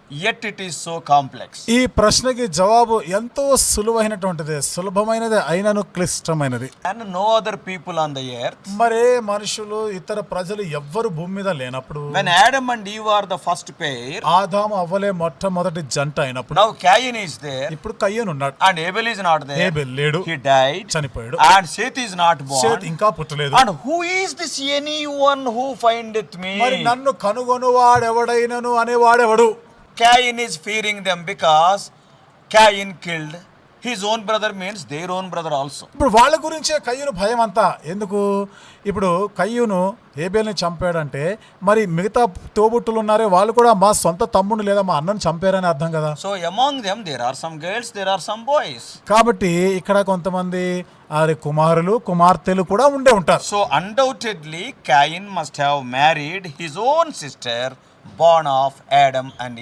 yet it is so complex. ఈ ప్రశ్నకి జవాబు ఎంతో సులువైనటువంటిది, సులభమైనది అయినను క్లిష్టమైనది. And no other people on the earth. మరే మనుషులు ఇతర ప్రజలు ఎవ్వరు భూమి మీద లేనప్పుడు, When Adam and Eve are the first pair, ఆదాము అవ్వలే మొట్టమొదటి జంట అయినప్పుడు, now Cain is there ఇప్పుడు కయ్యను ఉన్నాడు, and Abel is not there. Abel లేడు, He died. చనిపోయాడు. And Seth is not Seth born. ఇంకా పుట్టలేదు. And who is this anyone who findeth me? మరి నన్ను కనుగొను వాడెవడైనను అనేవాడెవడు? Cain is fearing them because Cain killed his own brother, means their own brother also. ఇప్పుడు వాళ్ళ గురించే కయ్యూను భయం అంతా. ఎందుకు? ఇప్పుడు కయ్యూను ఏబేల్ని చంపాడంటే మరి మిగతా తోబుట్టులు ఉన్నారే వాళ్ళు కూడా మా సొంత తమ్ముడు లేదా మా అన్నను చంపారని అర్థం కదా. So among them there are some girls, there are some boys. కాబట్టి ఇక్కడ కొంతమంది కుమారులు కుమార్తెలు కూడా ఉండే ఉంటారు. So undoubtedly Cain must have married his own sister, born of Adam and Eve.